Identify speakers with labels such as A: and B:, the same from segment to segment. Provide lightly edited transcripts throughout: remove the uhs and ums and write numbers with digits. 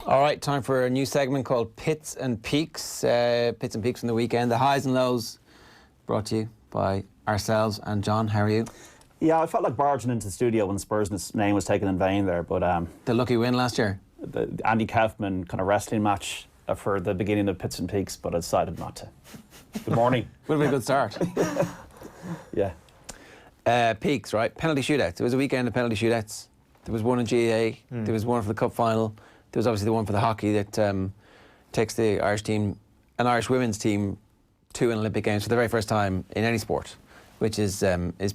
A: All right, time for a new segment called Pits and Peaks. Pits and Peaks from the weekend. The highs and lows brought to you by ourselves. And John, how are you?
B: Yeah, I felt like barging into the studio when Spurs' name was taken in vain there, but
A: the lucky win last year.
B: The Andy Kaufman kind of wrestling match for the beginning of Pits and Peaks, but I decided not to. Good morning.
A: Would have been a good start.
B: Yeah.
A: Peaks, right? Penalty shootouts. It was a weekend of penalty shootouts. There was one in GAA. There was one for the cup final. There was obviously the one for the hockey that takes the Irish team, an Irish women's team, to an Olympic Games for the very first time in any sport, which is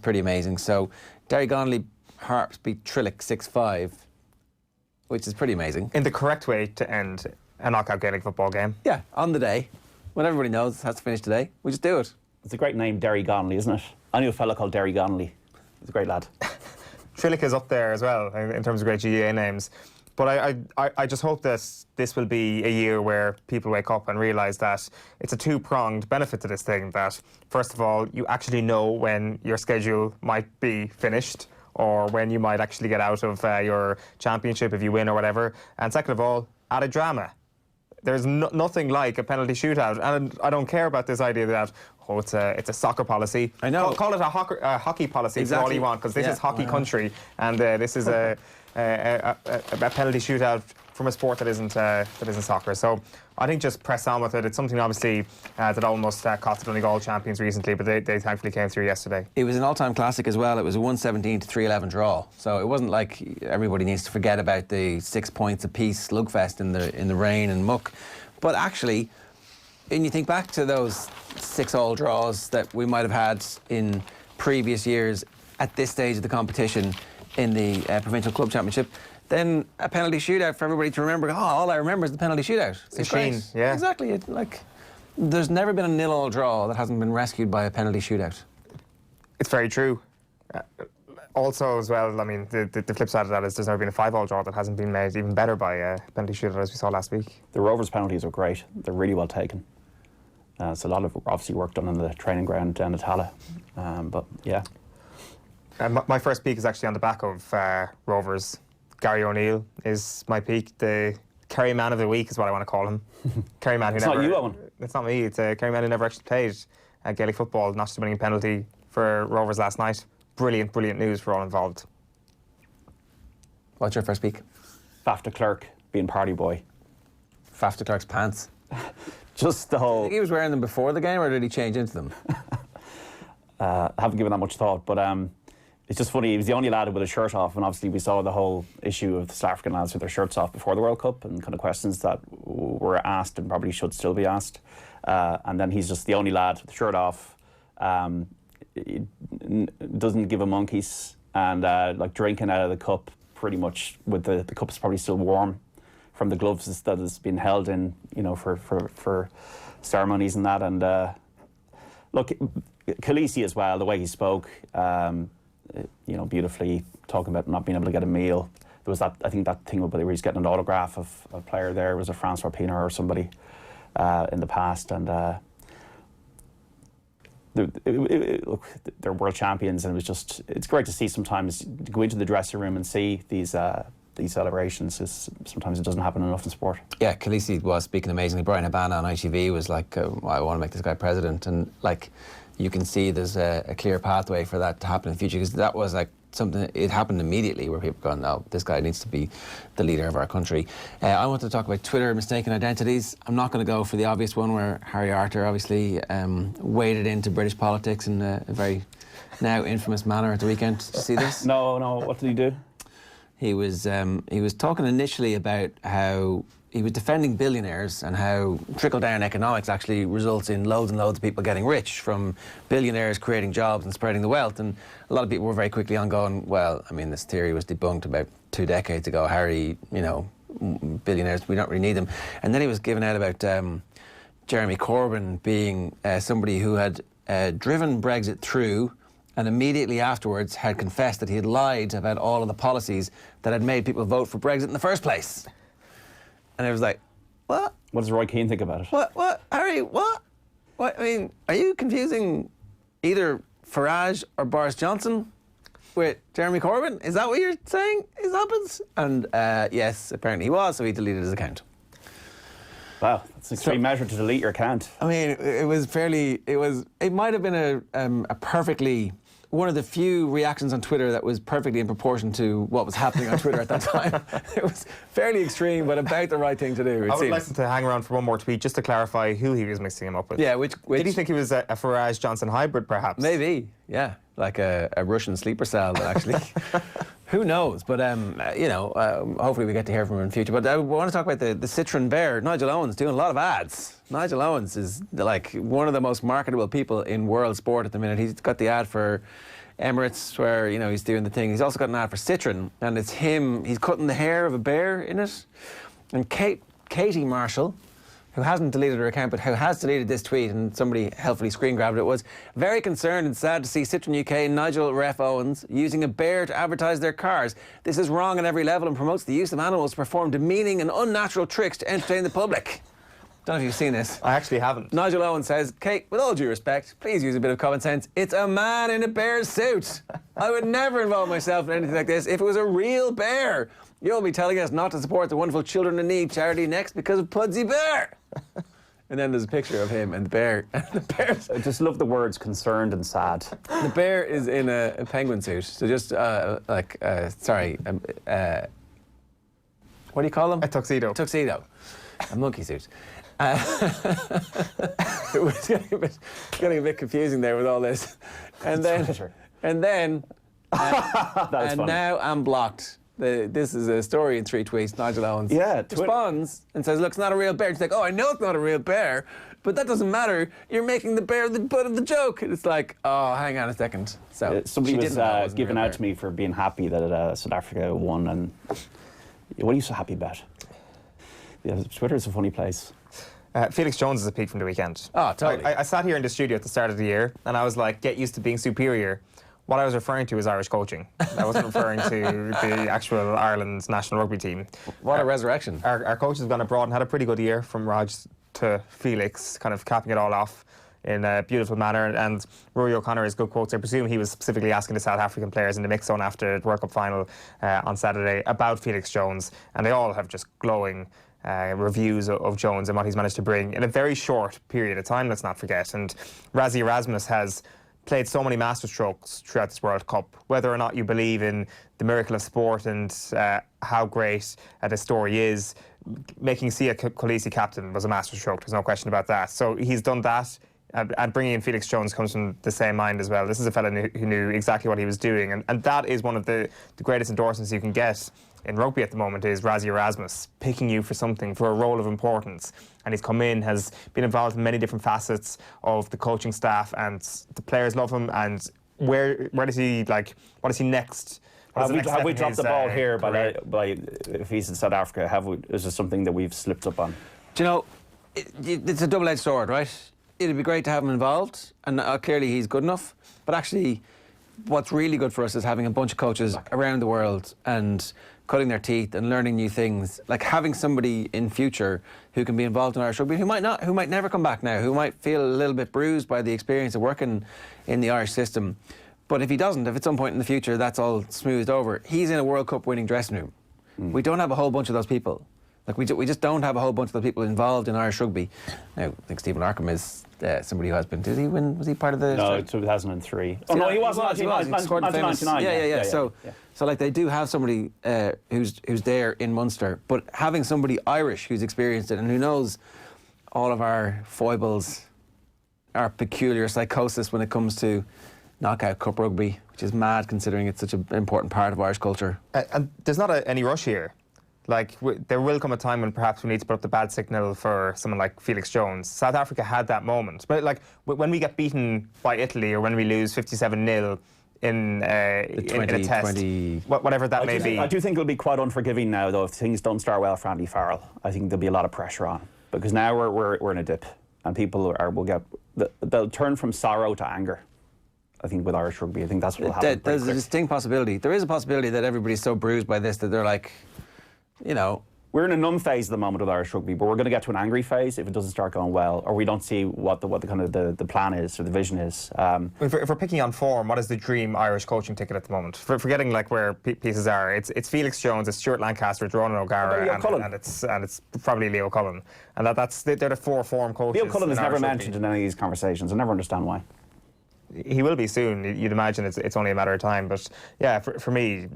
A: pretty amazing. So Derry Gonley Harps beat Trillick 6-5, which is pretty amazing.
C: In the correct way to end a knockout Gaelic football game.
A: Yeah, on the day, when everybody knows it has to finish today, we just do it.
B: It's a great name, Derry Gonley, isn't it? I knew a fella called Derry Gonley. He's a great lad.
C: Trillick is up there as well in terms of great GAA names. But I just hope that this will be a year where people wake up and realise that it's a two-pronged benefit to this thing. That, first of all, you actually know when your schedule might be finished or when you might actually get out of your championship if you win or whatever. And second of all, added drama. There's nothing like a penalty shootout. And I don't care about this idea that, oh, it's a soccer policy.
A: I know.
C: Call it a hockey policy for all you want, because this is hockey country, and this is a penalty shootout from a sport that isn't soccer. So I think just press on with it. It's something obviously that almost cost the Donegal champions recently, but they thankfully came through yesterday.
A: It was an all-time classic as well. It was a 117 to 311 draw. So it wasn't like everybody needs to forget about the 6 points apiece slugfest in the rain and muck. But actually, when you think back to those 6-all draws that we might have had in previous years at this stage of the competition in the Provincial Club Championship, then a penalty shootout for everybody to remember. Oh, all I remember is the penalty shootout. It's great.
C: Yeah.
A: Exactly. There's never been a 0-all draw that hasn't been rescued by a penalty shootout.
C: It's very true. Also, as well, I mean, the flip side of that is there's never been a 5-all draw that hasn't been made even better by a penalty shootout, as we saw last week.
B: The Rovers' penalties are great. They're really well taken. It's a lot of, obviously, work done on the training ground down at Tala. But, yeah.
C: My first peak is actually on the back of Rovers. Gary O'Neill is my peak. The Kerry Man of the Week is what I want to call him. Kerry Man who
B: it's
C: never...
B: It's not you, Owen.
C: It's not me. It's a Kerry Man who never actually played Gaelic football, not just winning penalty for Rovers last night. Brilliant, brilliant news for all involved.
A: What's your first peak?
B: Faf de Klerk being party boy.
A: Faf de Klerk's pants.
B: Just the whole...
A: Think he was wearing them before the game, or did he change into them?
B: I haven't given that much thought, but it's just funny. He was the only lad with a shirt off, and obviously we saw the whole issue of the South African lads with their shirts off before the World Cup, and kind of questions that were asked and probably should still be asked. And then he's just the only lad with the shirt off. He doesn't give a monkeys, and like drinking out of the cup pretty much with the cup's probably still warm from the gloves that has been held in, you know, for ceremonies and that. And look, Khaleesi as well, the way he spoke, you know, beautifully, talking about not being able to get a meal. There was that, I think, that thing where he's getting an autograph of a player there. It was a Francois Pienaar or somebody in the past, and look, they're world champions, and it's great to see sometimes to go into the dressing room and see these celebrations. Sometimes it doesn't happen enough in sport.
A: Yeah, Khaleesi was speaking amazingly. Brian Habana on ITV was like, I want to make this guy president, and like, you can see there's a clear pathway for that to happen in the future, because that was like something, it happened immediately where people go, no, this guy needs to be the leader of our country. I wanted to talk about Twitter mistaken identities. I'm not going to go for the obvious one where Harry Arter obviously waded into British politics in a very now infamous manner at the weekend. Did you see this?
B: No, what did he do?
A: He was talking initially about how he was defending billionaires and how trickle-down economics actually results in loads and loads of people getting rich from billionaires creating jobs and spreading the wealth. And a lot of people were very quickly on going, well, I mean, this theory was debunked about 2 decades ago. Harry, you know, billionaires, we don't really need them. And then he was giving out about Jeremy Corbyn being somebody who had driven Brexit through and immediately afterwards had confessed that he had lied about all of the policies that had made people vote for Brexit in the first place. And I was like, what?
B: What does Roy Keane think about it?
A: What? Harry, what? I mean, are you confusing either Farage or Boris Johnson? with Jeremy Corbyn? Is that what you're saying is happens? And yes, apparently he was, so he deleted his account.
B: Wow, that's an extreme measure to delete your account.
A: I mean, it might have been a perfectly, one of the few reactions on Twitter that was perfectly in proportion to what was happening on Twitter at that time. It was fairly extreme, but about the right thing to do.
C: I would like to hang around for one more tweet just to clarify who he was mixing him up with.
A: Yeah, which
C: did he think he was a Farage-Johnson hybrid, perhaps?
A: Maybe, yeah, like a Russian sleeper cell that actually. Who knows? But, hopefully we get to hear from him in the future. But I want to talk about the Citroen Bear. Nigel Owens doing a lot of ads. Nigel Owens is like one of the most marketable people in world sport at the minute. He's got the ad for Emirates where, he's doing the thing. He's also got an ad for Citroen, and it's him. He's cutting the hair of a bear in it. And Katie Marshall, who hasn't deleted her account, but who has deleted this tweet, and somebody helpfully screen grabbed it, was very concerned and sad to see Citroen UK Nigel Ref Owens using a bear to advertise their cars. This is wrong on every level and promotes the use of animals to perform demeaning and unnatural tricks to entertain the public. Don't know if you've seen this.
C: I actually haven't.
A: Nigel Owens says, Kate, with all due respect, please use a bit of common sense. It's a man in a bear's suit. I would never involve myself in anything like this if it was a real bear. You'll be telling us not to support the wonderful Children in Need charity next because of Pudsey Bear. And then there's a picture of him and the bear. And the bear's...
B: I just love the words concerned and sad.
A: The bear is in a penguin suit. So just, what do you call them?
C: A tuxedo.
A: Tuxedo. A monkey suit. It was getting a bit confusing there with all this. And then now I'm blocked. This is a story in 3 tweets. Nigel Owens responds and says, look, it's not a real bear. She's like, oh, I know it's not a real bear, but that doesn't matter. You're making the bear the butt of the joke. And it's like, oh, hang on a second. So
B: somebody was giving out to me for being happy that South Africa won. And what are you so happy about? Yeah, Twitter is a funny place.
C: Felix Jones is a peak from the weekend.
A: Oh, totally.
C: I sat here in the studio at the start of the year and I was like, get used to being superior. What I was referring to was Irish coaching. I wasn't referring to the actual Ireland's national rugby team.
A: What a resurrection.
C: Our coaches have gone abroad and had a pretty good year, from Rog to Felix, kind of capping it all off in a beautiful manner. And Rory O'Connor has good quotes. I presume he was specifically asking the South African players in the mix zone after the World Cup final on Saturday about Felix Jones. And they all have just glowing reviews of Jones and what he's managed to bring in a very short period of time, let's not forget. And Rassie Erasmus has played so many masterstrokes throughout this World Cup. Whether or not you believe in the miracle of sport and how great this story is, making Sia Kolisi captain was a masterstroke, there's no question about that. So he's done that, and bringing in Felix Jones comes from the same mind as well. This is a fella who knew exactly what he was doing, and that is one of the greatest endorsements you can get in rugby at the moment, is Rassie Erasmus picking you for something, for a role of importance. And he's come in, has been involved in many different facets of the coaching staff, and the players love him. And where does he, like, what is he next?
B: Have we dropped the ball here by if he's in South Africa? Is this something that we've slipped up on?
A: Do you know, it's a double-edged sword, right? It'd be great to have him involved, and clearly he's good enough. But actually, what's really good for us is having a bunch of coaches around the world and cutting their teeth and learning new things, like having somebody in future who can be involved in Irish rugby, who might never come back now, who might feel a little bit bruised by the experience of working in the Irish system. But if he doesn't, if at some point in the future that's all smoothed over, he's in a World Cup winning dressing room. We don't have a whole bunch of those people. Like we just don't have a whole bunch of those people involved in Irish rugby. Now, I think Stephen Arkham is somebody who has been. Did he win? Was he part of the?
B: No, 2003. Oh no, he wasn't. He was 1999.
A: Yeah. So like they do have somebody who's there in Munster, but having somebody Irish who's experienced it and who knows all of our foibles, our peculiar psychosis when it comes to knockout cup rugby, which is mad considering it's such an important part of Irish culture.
C: And there's not any rush here. Like, there will come a time when perhaps we need to put up the bad signal for someone like Felix Jones. South Africa had that moment. But, like, when we get beaten by Italy or when we lose 57-0 in a test, whatever that may be.
B: I do think it'll be quite unforgiving now, though, if things don't start well for Andy Farrell. I think there'll be a lot of pressure on. Because now we're in a dip. And people they'll turn from sorrow to anger. I think with Irish rugby, I think that's what will happen.
A: There's a distinct possibility. There is a possibility that everybody's so bruised by this that they're like, you know,
B: We're in a numb phase at the moment with Irish rugby, but we're going to get to an angry phase if it doesn't start going well, or we don't see what the kind of the plan is or the vision is.
C: If we're picking on form, what is the dream Irish coaching ticket at the moment? Forgetting like where pieces are, it's Felix Jones, it's Stuart Lancaster, it's Ronan O'Gara, and it's probably Leo Cullen, and they're the 4 form coaches.
B: Leo Cullen is never mentioned in any of these conversations. I never understand why.
C: He will be soon. You'd imagine it's only a matter of time. But yeah, for me,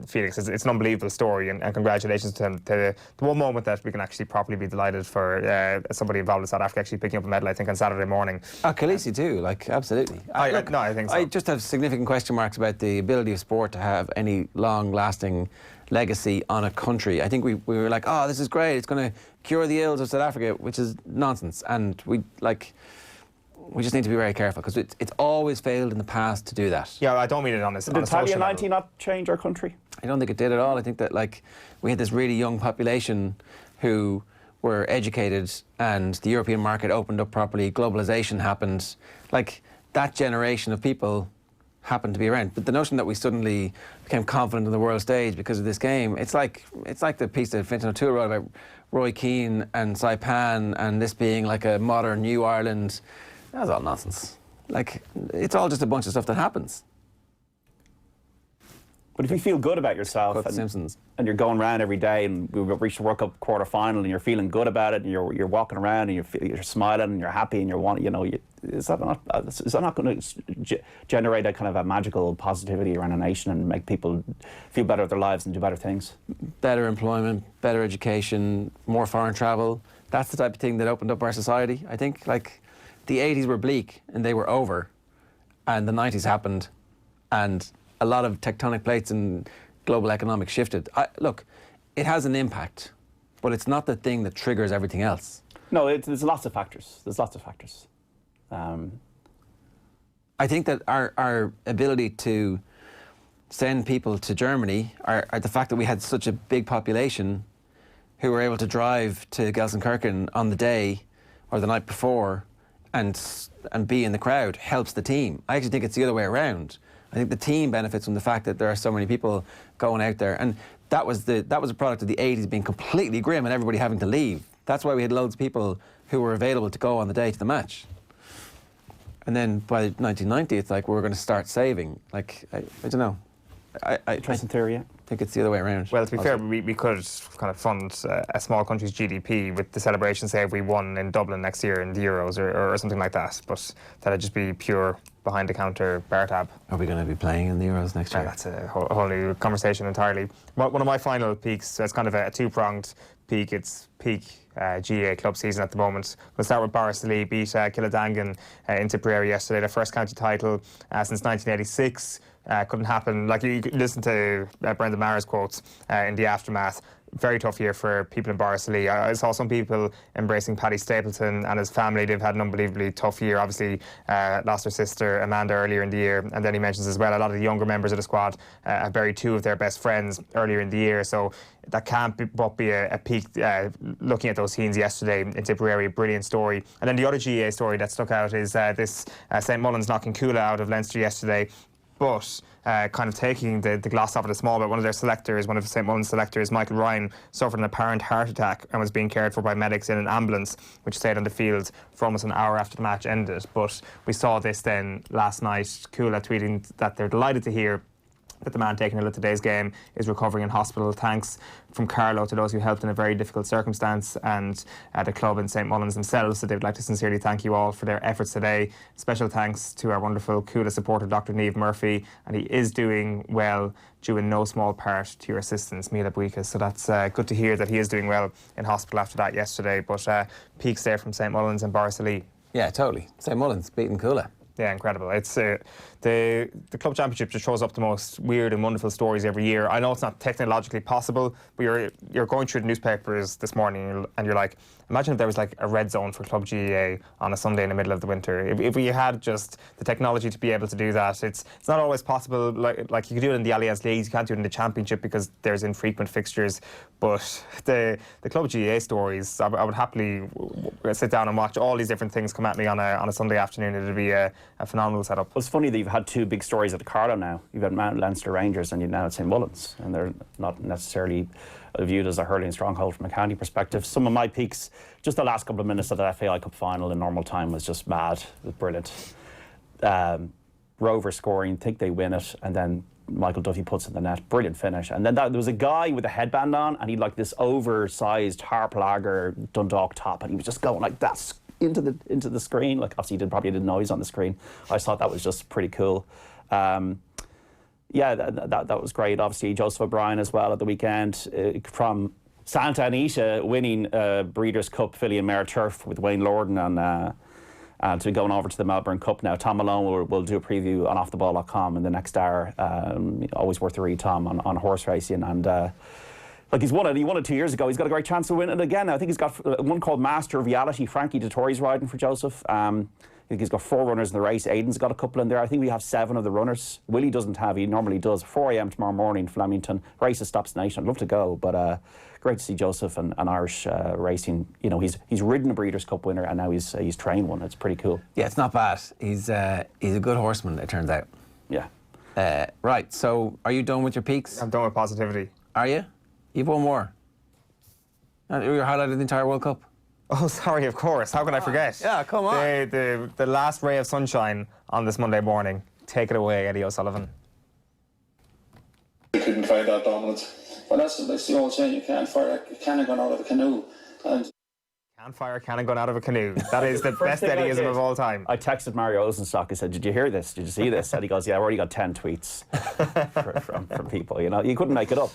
C: Felix, it's an unbelievable story, and congratulations to him. The one moment that we can actually properly be delighted for somebody involved in South Africa actually picking up a medal, I think, on Saturday morning.
A: Khaleesi too, like, absolutely.
C: I think so.
A: I just have significant question marks about the ability of sport to have any long-lasting legacy on a country. I think we were like, oh, this is great, it's going to cure the ills of South Africa, which is nonsense. And we just need to be very careful, because it's always failed in the past to do that.
C: Yeah, I don't mean it on this.
B: Did Italia 90 not change our country?
A: I don't think it did at all. I think that, like, we had this really young population who were educated, and the European market opened up properly, globalization happened. Like, that generation of people happened to be around. But the notion that we suddenly became confident on the world stage because of this game, it's like the piece that Fintan O'Toole wrote about Roy Keane and Saipan and this being like a modern New Ireland. That's all nonsense. Like, it's all just a bunch of stuff that happens.
B: But if you feel good about yourself and you're going around every day, and we've reached the World Cup quarter final, and you're feeling good about it, and you're walking around and you're smiling and you're happy and is that not going to generate a kind of a magical positivity around a nation and make people feel better at their lives and do better things?
A: Better employment, better education, more foreign travel. That's the type of thing that opened up our society. I think, like, the 80s were bleak and they were over, and the 90s happened, and a lot of tectonic plates and global economics shifted. Look, it has an impact, but it's not the thing that triggers everything else.
B: No, there's lots of factors.
A: I think that our ability to send people to Germany, are the fact that we had such a big population who were able to drive to Gelsenkirchen on the day or the night before and be in the crowd, helps the team. I actually think it's the other way around. I think the team benefits from the fact that there are so many people going out there, and that was a product of the 80s being completely grim and everybody having to leave. That's why we had loads of people who were available to go on the day to the match. And then by 1990, it's like we're going to start saving. Like, I don't know.
B: Interesting theory, yeah.
A: I think it's the other way around.
C: Well, to be fair, we could kind of fund a small country's GDP with the celebration, say, if we won in Dublin next year in the Euros or something like that. But that'd just be pure behind-the-counter bar tab.
A: Are we going to be playing in the Euros next year?
C: That's a whole new conversation entirely. One of my final peaks, so it's kind of a two-pronged peak. It's peak GA club season at the moment. We'll start with Borrisoleigh beat Kildangan in Tipperary yesterday, their first county title since 1986. Couldn't happen. Like, you could listen to Brendan Maher's quotes in the aftermath. Very tough year for people in Borrisoleigh. I saw some people embracing Paddy Stapleton and his family. They've had an unbelievably tough year. Obviously, lost their sister Amanda earlier in the year, and then he mentions as well a lot of the younger members of the squad have buried 2 of their best friends earlier in the year. So that can't but be a peak. Looking at those scenes yesterday in Tipperary, brilliant story. And then the other GA story that stuck out is this St Mullins knocking Coola out of Leinster yesterday. But kind of taking the gloss off it a small bit, one of St Mullins selectors, Michael Ryan, suffered an apparent heart attack and was being cared for by medics in an ambulance, which stayed on the field for almost an hour after the match ended. But we saw this then last night, Coola tweeting that they're delighted to hear that the man taking ill at today's game is recovering in hospital. Thanks from Carlo to those who helped in a very difficult circumstance, and the club and St Mullins themselves. So they'd like to sincerely thank you all for their efforts today. Special thanks to our wonderful Coola supporter, Dr. Niamh Murphy, and he is doing well, due in no small part to your assistance, Mila Buikas. So that's good to hear that he is doing well in hospital after that yesterday. But peaks there from St Mullins and Borrisoleigh.
A: Yeah, totally. St Mullins beating Coola.
C: Yeah, incredible. It's the club championship just shows up the most weird and wonderful stories every year. I know it's not technologically possible, but you're going through the newspapers this morning and you're like, imagine if there was like a red zone for Club GAA on a Sunday in the middle of the winter. If we had just the technology to be able to do that, it's not always possible. Like you could do it in the Allianz Leagues, you can't do it in the championship because there's infrequent fixtures. But the Club GAA stories, I would happily to sit down and watch all these different things come at me on a Sunday afternoon. It'll be a phenomenal setup.
B: Well, it's funny that you've had two big stories at the Carlow now. You've had Mount Leinster Rangers and you've now at St Mullins, and they're not necessarily viewed as a hurling stronghold from a county perspective. Some of my peaks, just the last couple of minutes of the FAI Cup final in normal time was just mad. It was brilliant. Rover scoring, think they win it, and then Michael Duffy puts in the net. Brilliant finish. And then there was a guy with a headband on, and he'd like this oversized Harp Lager Dundalk top, and he was just going like that into the screen. Like, obviously he probably did noise on the screen. I thought that was just pretty cool. Yeah, that was great. Obviously Joseph O'Brien as well at the weekend, from Santa Anita winning Breeders' Cup Filly and Mare Turf with Wayne Lordan and to going over to the Melbourne Cup now. Tom Malone will do a preview on offtheball.com in the next hour. Always worth a read, Tom, on horse racing. And like, he won it 2 years ago. He's got a great chance to win it again. I think he's got one called Master of Reality. Frankie Dettori's riding for Joseph. I think he's got 4 runners in the race. Aidan's got a couple in there. I think we have 7 of the runners. Willie doesn't have. He normally does. 4 a.m. tomorrow morning, Flemington. Races stops tonight. I'd love to go, but great to see Joseph and Irish racing. You know, he's ridden a Breeders' Cup winner, and now he's trained one. It's pretty cool.
A: Yeah, it's not bad. He's a good horseman, it turns out.
B: Yeah.
A: Right, so are you done with your peaks?
C: I'm done with positivity.
A: Are you? You've one more. You're highlighted the entire World Cup.
C: Oh, sorry, of course. How can I forget?
A: Yeah, come on.
C: The last ray of sunshine on this Monday morning. Take it away, Eddie O'Sullivan.
D: You couldn't find that dominance. Well, that's the old saying, you can't fire a cannon gun out of a canoe. And
C: Can't fire a cannon gun out of a canoe. That is the best Eddieism of all time.
B: I texted Mario Osenstock. I said, "Did you hear this? Did you see this?" And he goes, "Yeah, I already got 10 tweets from people. You know, you couldn't make it up."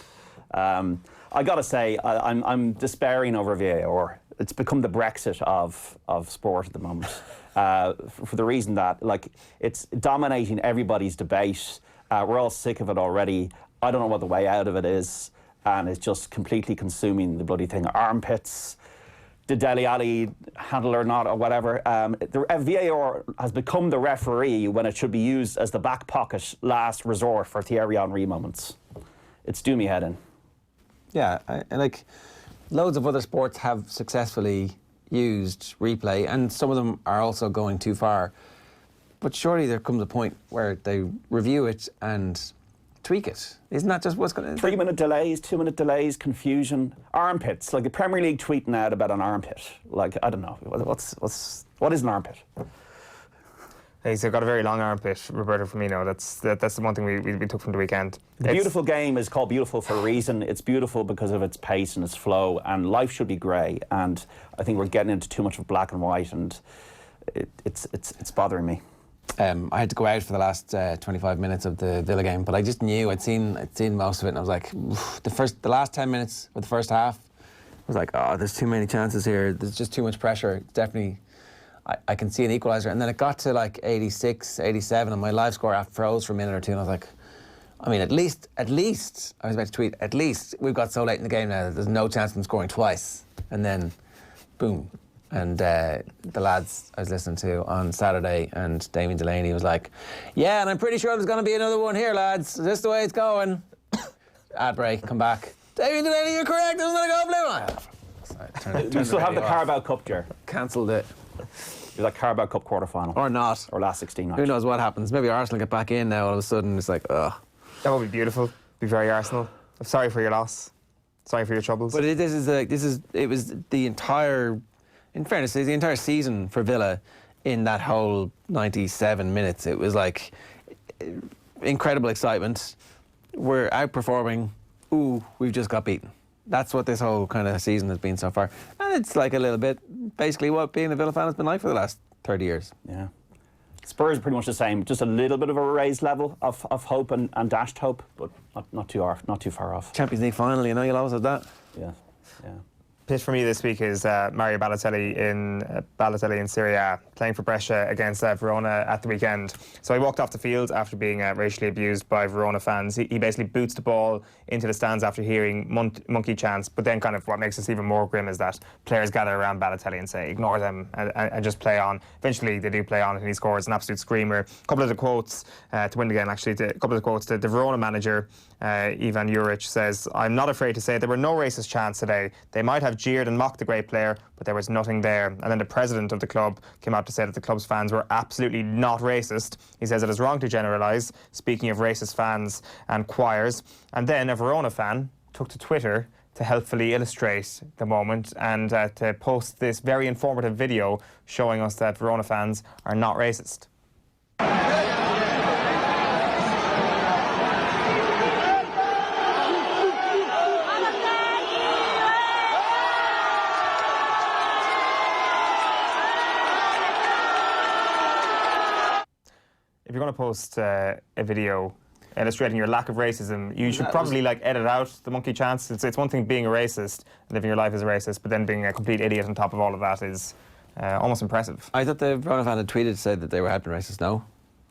B: I got to say, I'm despairing over VAR. It's become the Brexit of sport at the moment, for the reason that, like, it's dominating everybody's debate. We're all sick of it already. I don't know what the way out of it is, and it's just completely consuming the bloody thing. Armpits, did Dele Alli handle or not, or whatever. The VAR has become the referee when it should be used as the back pocket last resort for Thierry Henry moments. It's do me head in.
A: Yeah, and like, loads of other sports have successfully used replay, and some of them are also going too far. But surely there comes a point where they review it and tweak it. Isn't that just what's going to...
B: 3-minute delays, 2-minute delays, confusion, armpits. Like the Premier League tweeting out about an armpit. Like, I don't know. What is an armpit?
C: He's got a very long armpit, Roberto Firmino. That's the one thing we took from the weekend.
B: The beautiful game is called beautiful for a reason. It's beautiful because of its pace and its flow, and life should be grey. And I think we're getting into too much of black and white, and it's bothering me.
A: I had to go out for the last 25 minutes of the Villa game, but I just knew I'd seen most of it, and I was like, the last 10 minutes of the first half, I was like, oh, there's too many chances here. There's just too much pressure. It's definitely, I can see an equaliser, and then it got to like 86, 87, and my live score froze for a minute or two, and I was like, I mean, at least, I was about to tweet, at least we've got so late in the game now that there's no chance of them scoring twice, and then, boom. And the lads I was listening to on Saturday, and Damien Delaney was like, yeah, and I'm pretty sure there's going to be another one here, lads. Is this the way it's going? Ad break, come back. Damien Delaney, you're correct. Isn't that a go blue?
B: You still have the Carabao Cup, Ger.
A: Cancelled it.
B: You're like Carabao Cup quarter-final.
A: Or not.
B: Or last 16 match.
A: Who knows what happens. Maybe Arsenal get back in now all of a sudden. It's like, ugh.
C: That would be beautiful. Be very Arsenal. I'm sorry for your loss. Sorry for your troubles.
A: But it was the entire... In fairness, the entire season for Villa, in that whole 97 minutes, it was like incredible excitement. We're outperforming. Ooh, we've just got beaten. That's what this whole kind of season has been so far. And it's like a little bit, basically what being a Villa fan has been like for the last 30 years.
B: Yeah. Spurs are pretty much the same, just a little bit of a raised level of hope and dashed hope, but not too far off.
A: Champions League final, you know, you'll always have that.
B: Yeah, yeah.
C: Pitch for me this week is Mario Balotelli in Serie A, playing for Brescia against Verona at the weekend. So he walked off the field after being racially abused by Verona fans. He basically boots the ball into the stands after hearing monkey chants, but then kind of what makes this even more grim is that players gather around Balotelli and say, ignore them and just play on. Eventually they do play on, and he scores an absolute screamer. A couple of the quotes to win the game, actually, a couple of the quotes. The Verona manager, Ivan Juric, says, I'm not afraid to say there were no racist chants today. They might have have jeered and mocked the great player, but there was nothing there. And then the president of the club came out to say that the club's fans were absolutely not racist. He says it is wrong to generalise, speaking of racist fans and choirs. And then a Verona fan took to Twitter to helpfully illustrate the moment and to post this very informative video showing us that Verona fans are not racist. If you're going to post a video illustrating your lack of racism, you should probably like edit out the monkey chants. It's one thing being a racist, living your life as a racist, but then being a complete idiot on top of all of that is almost impressive.
A: I thought the Verona fan had tweeted to say that they were outing racist. No,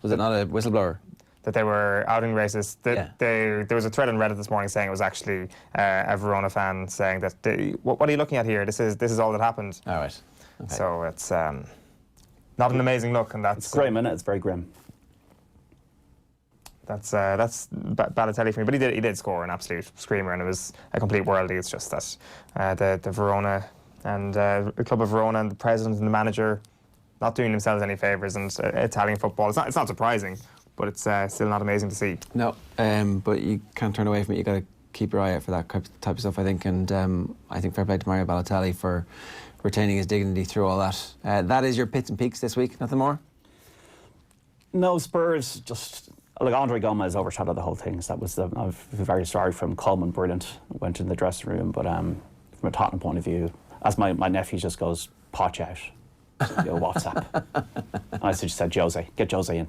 A: was it not a whistleblower?
C: That they were outing racist. There was a thread on Reddit this morning saying it was actually a Verona fan saying that what are you looking at here? This is all that happened.
A: All right. Okay.
C: So it's not an amazing look, and that's
B: It's grim, isn't it? It's very grim.
C: That's Balotelli for me, but he did score an absolute screamer, and it was a complete worldie. It's just that the Verona and the club of Verona and the president and the manager not doing themselves any favours, and Italian football. It's not surprising, but it's still not amazing to see.
A: No, but you can't turn away from it. You got to keep your eye out for that type of stuff, I think, and I think fair play to Mario Balotelli for retaining his dignity through all that. That is your pits and peaks this week. Nothing more.
B: No, Spurs just. Like, Andre Gomez overshadowed the whole thing. So that was I'm very sorry for him. Coleman, brilliant, went in the dressing room. But from a Tottenham point of view, as my nephew just goes, potch out. WhatsApp. And I just said, Jose, get Jose in.